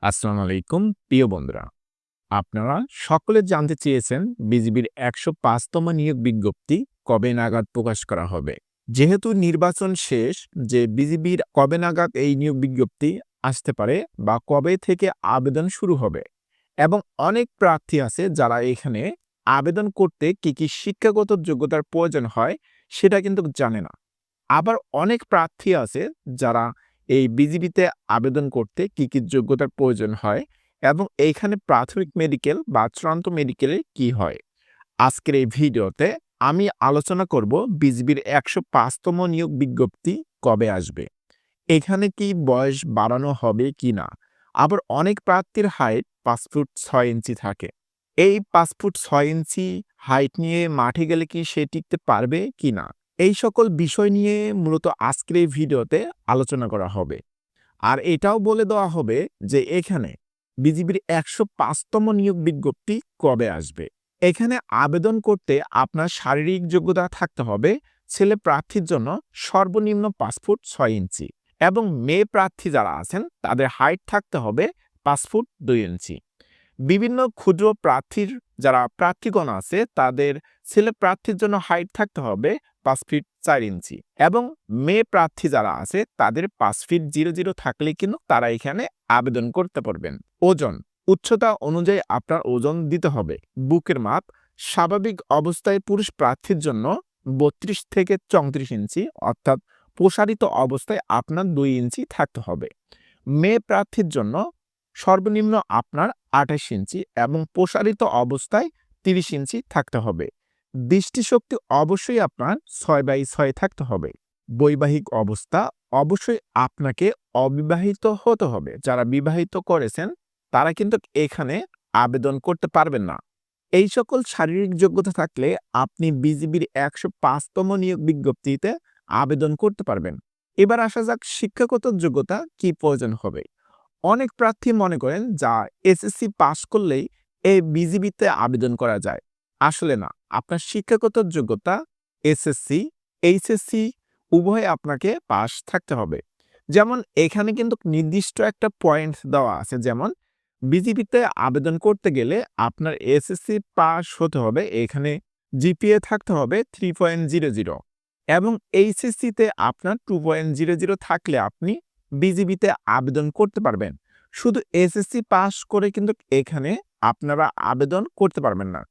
আসসালামু আলাইকুম প্রিয় বন্ধুরা। আপনারা সকলে জানতে চেয়েছেন বিজিবির ১০৫তম নিয়োগ বিজ্ঞপ্তি কবে নাগাদ প্রকাশ করা হবে। যেহেতু নির্বাচন শেষ, যে বিজিবির কবে নাগাদ এই নিয়োগ বিজ্ঞপ্তি আসতে পারে বা কবে থেকে আবেদন শুরু হবে, এবং অনেক প্রার্থী আছে যারা এখানে আবেদন করতে কি শিক্ষাগত যোগ্যতার প্রয়োজন হয় সেটা কিন্তু জানে না। আবার অনেক প্রার্থী আছে যারা এই বিজিবিতে আবেদন করতে কি যোগ্যতার প্রয়োজন হয় এবং এইখানে প্রাথমিক মেডিকেল বা চূড়ান্ত মেডিকেলে কি হয়। আজকের এই ভিডিওতে আমি আলোচনা করব বিজিবির ১০৫তম নিয়োগ বিজ্ঞপ্তি কবে আসবে, এখানে কি বয়স বাড়ানো হবে কিনা। আবার অনেক প্রার্থীর হাইট ৫ ফুট ৬ ইঞ্চি থাকে। এই ৫ ফুট ৬ ইঞ্চি হাইট নিয়ে মাঠে গেলে কি সে টিকতে পারবে কিনা, এই সকল বিষয় নিয়ে মূলত আজকের এই ভিডিওতে আলোচনা করা হবে। আর এটাও বলে দেওয়া হবে যে এখানে বিজিবির ১০৫তম নিয়োগ বিজ্ঞপ্তি কবে আসবে। এখানে আবেদন করতে আপনার শারীরিক যোগ্যতা থাকতে হবে ছেলে প্রার্থীর জন্য সর্বনিম্ন ৫ ফুট ৬ ইঞ্চি, এবং মেয়ে প্রার্থী যারা আছেন তাদের হাইট থাকতে হবে ৫ ফুট ২ ইঞ্চি। বিভিন্ন ক্ষুদ্র প্রার্থীর যারা প্রার্থীগণ আছে তাদের ছেলে প্রার্থীর জন্য হাইট থাকতে হবে ৫ ফিট ৪ ইঞ্চি, এবং মেয়ে প্রার্থী যারা আছে তাদের ৫ ফিট ০০ থাকলে কিন্তু তারা এখানে আবেদন করতে পারবেন। ওজন, উচ্চতা অনুযায়ী আপনার ওজন দিতে হবে। বুকের মাপ স্বাভাবিক অবস্থায় পুরুষ প্রার্থীর জন্য ৩২ থেকে ৩৪ ইঞ্চি, অর্থাৎ প্রসারিত অবস্থায় আপনার ২ ইঞ্চি থাকতে হবে। মেয়ে প্রার্থীর জন্য সর্বনিম্ন আপনার ২৮ ইঞ্চি এবং প্রসারিত অবস্থায় ৩০ ইঞ্চি থাকতে হবে। দৃষ্টিশক্তি অবশ্যই আপনার ৬/৬ থাকতে হবে। বৈবাহিক অবস্থা, অবশ্যই আপনাকে অবিবাহিত হতে হবে। যারা বিবাহিত করেছেন তারা কিন্তু এখানে আবেদন করতে পারবেন না। এই সকল শারীরিক যোগ্যতা থাকলে আপনি বিজিবির ১০৫তম নিয়োগ বিজ্ঞপ্তিতে আবেদন করতে পারবেন। এবার আসা যাক শিক্ষাগত যোগ্যতা কি প্রয়োজন হবে। অনেক প্রার্থী মনে করেন যা এসএসসি পাস করলেই এই বিজিবিতে আবেদন করা যায়। আসলে না, আপনার শিক্ষাগত যোগ্যতা এসএসসি, এইচএসসি উভয় আপনাকে পাস থাকতে হবে। যেমন এখানে কিন্তু নির্দিষ্ট একটা পয়েন্ট দেওয়া আছে, যেমন বিজিবিতে আবেদন করতে গেলে আপনার এসএসসি পাস হতে হবে, এখানে জিপিএ থাকতে হবে 3.00, এবং এইচএসসিতে আপনার 2.00 থাকলে আপনি বিজিবিতে আবেদন করতে পারবেন। শুধু এসএসসি পাস করে কিন্তু এখানে আপনারা আবেদন করতে পারবেন না।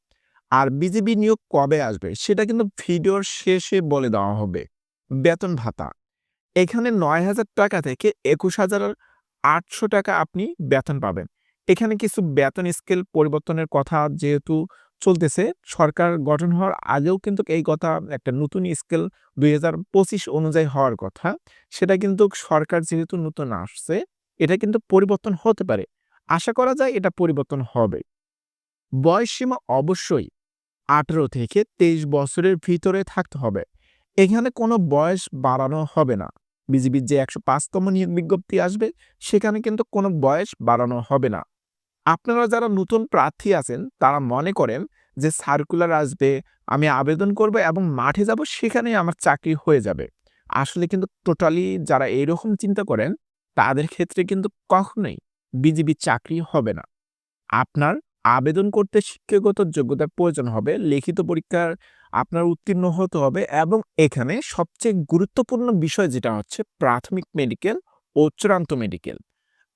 আর বিজিবি নিয়োগ কবে আসবে সেটা কিন্তু ভিডিওর শেষে বলে দেওয়া হবে। বেতন ভাতা, এখানে ৯,০০০ টাকা থেকে ২১,৮০০ টাকা আপনি বেতন পাবেন। এখানে কিছু বেতন স্কেল পরিবর্তনের কথা যেহেতু চলতেছে, সরকার গঠন হওয়ার আগেও কিন্তু এই কথা একটা নতুন স্কেল ২০২৫ অনুযায়ী হওয়ার কথা। সেটা কিন্তু সরকার যেহেতু নতুন আসছে, এটা কিন্তু পরিবর্তন হতে পারে। আশা করা যায় এটা পরিবর্তন হবে। বয়সসীমা অবশ্যই ১৮ থেকে ২৩ বছরের ভিতরে থাকতে হবে। এখানে কোনো বয়স বাড়ানো হবে না। বিজিবির যে ১০৫তম নিয়োগ বিজ্ঞপ্তি আসবে সেখানে কিন্তু কোনো বয়স বাড়ানো হবে না। আপনারা যারা নতুন প্রার্থী আছেন তারা মনে করেন যে সার্কুলার আসবে, আমি আবেদন করব এবং মাঠে যাব, সেখানেই আমার চাকরি হয়ে যাবে। আসলে কিন্তু টোটালি যারা এইরকম চিন্তা করেন তাদের ক্ষেত্রে কিন্তু কখনোই বিজিবির চাকরি হবে না। আপনার আবেদন করতে শিক্ষাগত যোগ্যতার প্রয়োজন হবে, লিখিত পরীক্ষার আপনার উত্তীর্ণ হতে হবে, এবং এখানে সবচেয়ে গুরুত্বপূর্ণ বিষয় যেটা হচ্ছে প্রাথমিক মেডিকেল ও চূড়ান্ত মেডিকেল।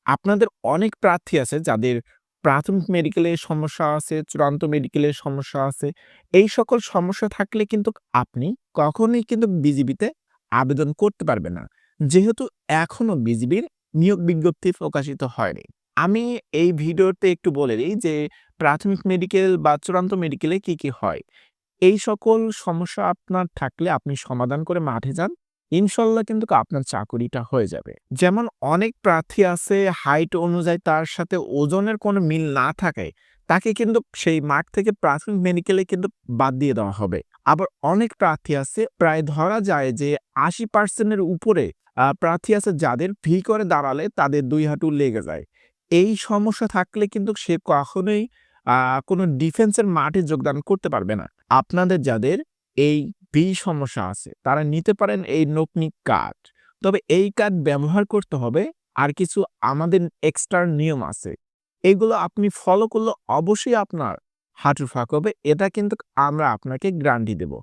আপনাদের অনেক প্রার্থী আছে যাদের প্রাথমিক মেডিকেলে সমস্যা আছে, চূড়ান্ত মেডিকেলের সমস্যা আছে। এই সকল সমস্যা থাকলে কিন্তু আপনি কখনোই কিন্তু বিজিবিতে আবেদন করতে পারবেন না। যেহেতু এখনো বিজিবির নিয়োগ বিজ্ঞপ্তি প্রকাশিত হয়নি। আমি এই ভিডিওতে একটু বলে দিই যে প্রাথমিক মেডিকেল বা চূড়ান্ত মেডিকেলে কি হয়। এই সকল সমস্যা আপনার থাকলে আপনি সমাধান করে মাঠে যান। ইনশাল্লাহ কিন্তু আপনার চাকুরিটা হয়ে যাবে। যেমন অনেক প্রার্থী আছে হাইট অনুযায়ী তার সাথে ওজনের কোনো মিল না থাকায় তাকে কিন্তু সেই মাঠ থেকে প্রাথমিক মেডিকেলে কিন্তু বাদ দিয়ে দেওয়া হবে। আবার অনেক প্রার্থী আছে প্রায় ধরা যায় যে ৮০% এর উপরে প্রার্থী আছে যাদের ভি করে দাঁড়ালে তাদের ২ হাঁটু লেগে যায়। এই সমস্যা থাকলে কিন্তু সে কখনোই আ কোনো ডিফেন্সের মাঠে যোগদান করতে পারবে না। আপনাদের যাদের এই সমস্যা আছে তারা নিতে পারেন এই নকনি কার্ড। তবে এই কার্ড ব্যবহার করতে হবে আর কিছু আমাদের এক্সট্রা নিয়ম আছে। এগুলো আপনি ফলো করলে অবশ্যই আপনার হাঁটুর ফাঁক হবে। এটা কিন্তু আমরা আপনাকে গ্যারান্টি দেব।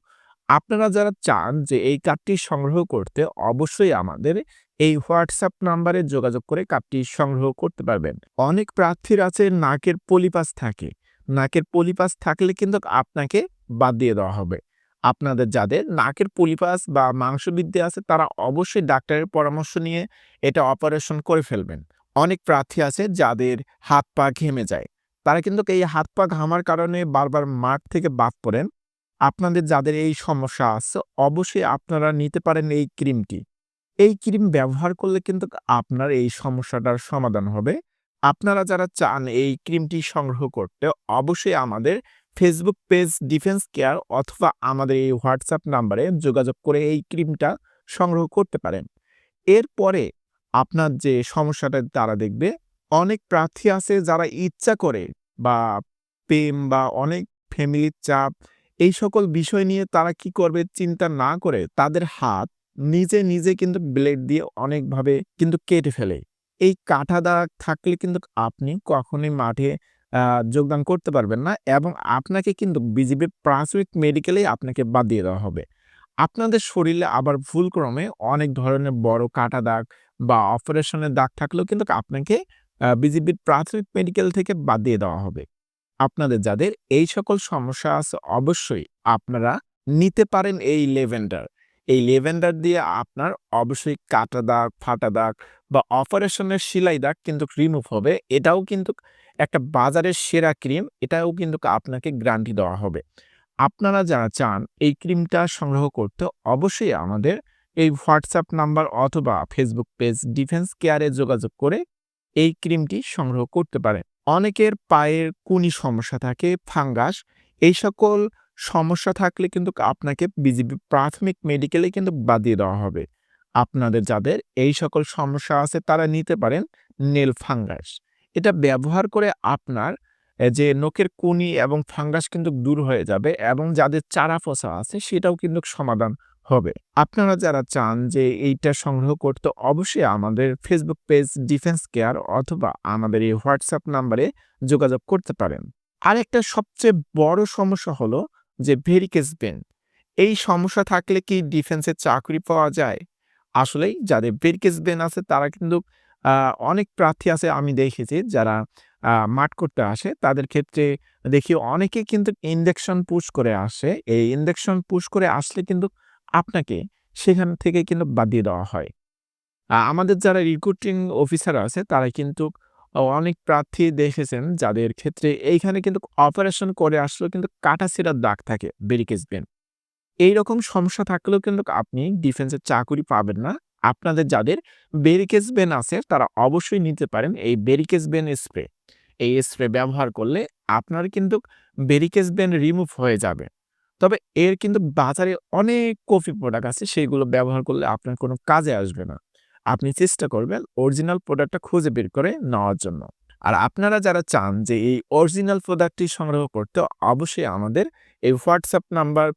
আপনারা যারা চান যে এই কার্ডটি সংগ্রহ করতে অবশ্যই আমাদের এই WhatsApp নাম্বারে যোগাযোগ করে কার্ডটি সংগ্রহ করতে পারবেন। অনেক প্রার্থীর আছে নাকের পলিপাস থাকে। নাকের পলিপাস থাকলে কিন্তু আপনাকে বাদ দিয়ে দেওয়া হবে। আপনাদের যাদের নাকের পলিপাস বা মাংসবৃদ্ধি আছে তারা অবশ্যই ডাক্তারের পরামর্শ নিয়ে এটা অপারেশন করে ফেলবেন। অনেক প্রার্থী আছে যাদের হাত পা ঘেমে যায়। তারা কিন্তু এই হাত পা ঘামার কারণে বারবার মাঠ থেকে বাদ পড়েন। আপনাদের যাদের এই সমস্যা আছে অবশ্যই আপনারা নিতে পারেন এই ক্রিমটি। এই ক্রিম ব্যবহার করলে কিন্তু আপনার এই সমস্যাটার সমাধান হবে। আপনারা যারা চান এই ক্রিমটি সংগ্রহ করতে অবশ্যই আমাদের ফেসবুক পেজ ডিফেন্স কেয়ার অথবা আমাদের এই WhatsApp নাম্বারে যোগাযোগ করে এই ক্রিমটা সংগ্রহ করতে পারেন। এরপরে আপনার যে সমস্যাটা তারা দেখবে, অনেক প্রার্থী আছে যারা ইচ্ছা করে বা প্রেম বা অনেক ফ্যামিলির চাপ এই সকল বিষয় নিয়ে তারা কি করবে চিন্তা না করে তাদের হাত নিজে কিন্তু ব্লেড দিয়ে অনেকভাবে কিন্তু কেটে ফেলে। এই কাটা দাগ থাকলে কিন্তু আপনি কখনোই মাঠে যোগদান করতে পারবেন না এবং আপনাকে কিন্তু বিজিবির প্রাথমিক মেডিকেলেই আপনাকে বাদ দিয়ে দেওয়া হবে। আপনাদের শরীরে আবার ভুলক্রমে অনেক ধরনের বড় কাটা দাগ বা অপারেশনের দাগ থাকলেও কিন্তু আপনাকে বিজিবির প্রাথমিক মেডিকেল থেকে বাদ দিয়ে দেওয়া হবে। আপনাদের যাদের এই সকল সমস্যা আছে অবশ্যই আপনারা নিতে পারেন এই লেভেন্ডার। এই লেভেন্ডার দিয়ে আপনার অবশ্যই কাটা দাগ, ফাটা দাগ বা অপারেশনের সেলাই দাগ কিন্তু রিমুভ হবে। এটাও কিন্তু একটা বাজারের সেরা ক্রিম। এটাও কিন্তু আপনাকে গ্যারান্টি দেওয়া হবে। আপনারা যারা চান এই ক্রিমটা সংগ্রহ করতে অবশ্যই আমাদের এই WhatsApp নাম্বার অথবা Facebook পেজ ডিফেন্স কেয়ারে যোগাযোগ করে এই ক্রিমটি সংগ্রহ করতে পারেন। অনেকের পায়ের কুনি সমস্যা থাকে, ফাঙ্গাস এই সকল সমস্যা থাকলে কিন্তু আপনাকে বিজিবি প্রাথমিক মেডিকেলে কিন্তু বাদ দিয়ে দেওয়া হবে। আপনাদের যাদের এই সকল সমস্যা আছে তারা নিতে পারেন নেল ফাঙ্গাস। এটা ব্যবহার করে আপনার যে নখের কুনি এবং ফাঙ্গাস কিন্তু দূর হয়ে যাবে এবং যাদের চারা ফোসা আছে সেটাও কিন্তু সমাধান হবে। আপনারা যারা চান যে এইটা সংগ্রহ করতে অবশ্যই আমাদের ফেসবুক পেজ ডিফেন্স কেয়ার অথবা আমাদের এই WhatsApp নাম্বারে যোগাযোগ করতে পারেন। আরেকটা সবচেয়ে বড় সমস্যা হলো যে ভেরিকেস ভেন। এই সমস্যা থাকলে কি ডিফেন্সে চাকরি পাওয়া যায়? আসলেই যাদের ভেরিকেস ভেন আছে তারা কিন্তু অনেক প্রার্থী আছে আমি দেখেছি যারা মাঠ করতে আসে তাদের ক্ষেত্রে দেখি অনেকে কিন্তু ইনজেকশন পুশ করে আসে। এই ইনজেকশন পুশ করে আসলে কিন্তু আপনাকে সেখান থেকে কিন্তু বাদ দিয়ে দেওয়া হয়। আমাদের যারা রিক্রুটিং অফিসার আছে তারা কিন্তু অনেক প্রার্থী দেখেছেন যাদের ক্ষেত্রে এইখানে কিন্তু অপারেশন করে আসলেও কিন্তু কাটা-ছেঁড়ার দাগ থাকে ভেরিকেস ভেন। এইরকম সমস্যা থাকলেও কিন্তু আপনি ডিফেন্সে চাকুরি পাবেন না। আপনাদের যাদের ভেরিকেস ভেন আছে তারা অবশ্যই নিতে পারেন এই ভেরিকেস ভেন স্প্রে। এই স্প্রে ব্যবহার করলে আপনার কিন্তু ভেরিকেস ভেন রিমুভ হয়ে যাবে। তবে এর কিন্তু বাজারে অনেক কপি প্রোডাক্ট আছে সেগুলো ব্যবহার করলে আপনার কোনো কাজে আসবে না। আপনি চেষ্টা করবেন অরিজিনাল প্রোডাক্টটা খুঁজে বের করে নেওয়ার জন্য। আর আপনারা যারা চান যে এই অরিজিনাল প্রোডাক্টটি সংগ্রহ করতে অবশ্যই আমাদের এই WhatsApp নাম্বার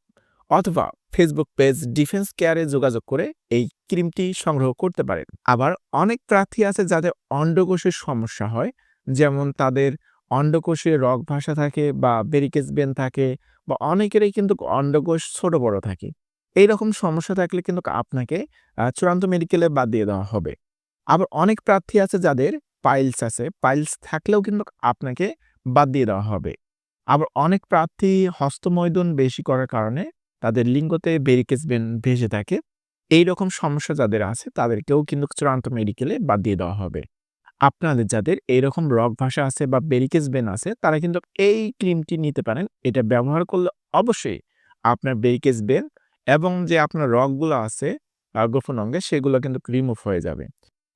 অথবা ফেসবুক পেজ ডিফেন্স কেয়ারে যোগাযোগ করে এই ক্রিমটি সংগ্রহ করতে পারেন। আবার অনেক প্রার্থী আছে যাদের অন্ডকোষের সমস্যা হয়, যেমন তাদের অন্ডকোষে রগ ভাসা থাকে বা ভেরিকেস ভেন থাকে বা অনেকেরই কিন্তু অন্ডকোষ ছোট বড় থাকে। এইরকম সমস্যা থাকলে কিন্তু আপনাকে চূড়ান্ত মেডিকেলে বাদ দিয়ে দেওয়া হবে। আবার অনেক প্রার্থী আছে যাদের পাইলস আছে, পাইলস থাকলেও কিন্তু আপনাকে বাদ দিয়ে দেওয়া হবে। আবার অনেক প্রার্থী হস্তমৈথুন বেশি করার কারণে তাদের লিঙ্গতে ভেরিকেস ভেন ভেসে থাকে। এইরকম সমস্যা যাদের আছে তাদেরকেও কিন্তু চূড়ান্ত মেডিকেলে বাদ দিয়ে দেওয়া হবে। আপনাদের যাদের এইরকম রগ ভাসা আছে বা ভেরিকেস ভেন আছে তারা কিন্তু এই ক্রিমটি নিতে পারেন। এটা ব্যবহার করলে অবশ্যই আপনার ভেরিকেস ভেন এবং যে আপনার রগগুলো আছে গোপন অঙ্গে সেগুলো কিন্তু রিমুভ হয়ে যাবে।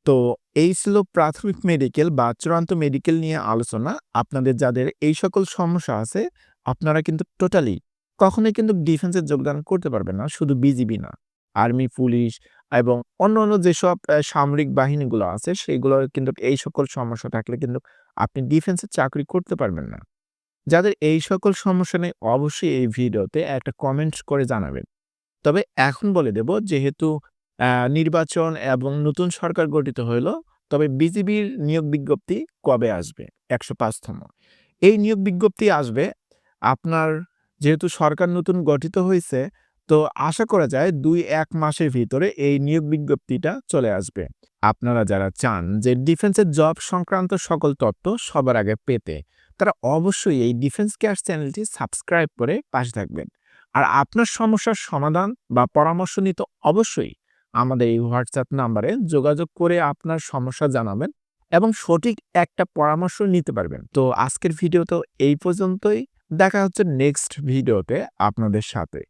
তো এই ছিল প্রাথমিক মেডিকেল বা চূড়ান্ত মেডিকেল নিয়ে আলোচনা। আপনাদের যাদের এই সকল সমস্যা আছে আপনারা কিন্তু টোটালি কখনোই কিন্তু ডিফেন্সে যোগদান করতে পারবেন না। শুধু বিজিবি না, আর্মি, পুলিশ এবং অন্যান্য যেসব সামরিক বাহিনীগুলো আছে সেগুলোর কিন্তু এই সকল সমস্যা থাকলে কিন্তু আপনি ডিফেন্সে চাকরি করতে পারবেন না। যাদের এই সকল সমস্যা নেই অবশ্যই এই ভিডিওতে একটা কমেন্ট করে জানাবেন। তবে এখন বলে দেব যেহেতু নির্বাচন এবং নতুন সরকার গঠিত হইল, তবে বিজিবির নিয়োগ বিজ্ঞপ্তি কবে আসবে? ১০৫তম। এই নিয়োগ বিজ্ঞপ্তি আসবে আপনার যেহেতু সরকার নতুন গঠিত হইছে, তো আশা করা যায় ২-১ মাসের ভিতরে এই নিয়োগ বিজ্ঞপ্তিটা চলে আসবে। আপনারা যারা চান যে ডিফেন্সের জব সংক্রান্ত সকল তথ্য সবার আগে পেতে, তারা অবশ্যই এই ডিফেন্স কেয়ার চ্যানেলটি সাবস্ক্রাইব করে পাশে থাকবেন। আর আপনার সমস্যার সমাধান বা পরামর্শ নিতে অবশ্যই আমাদের এই হোয়াটসঅ্যাপ নাম্বারে যোগাযোগ করে আপনার সমস্যা জানাবেন এবং সঠিক একটা পরামর্শ নিতে পারবেন। তো আজকের ভিডিও তো এই পর্যন্তই। দেখা হচ্ছে নেক্সট ভিডিওতে আপনাদের সাথে।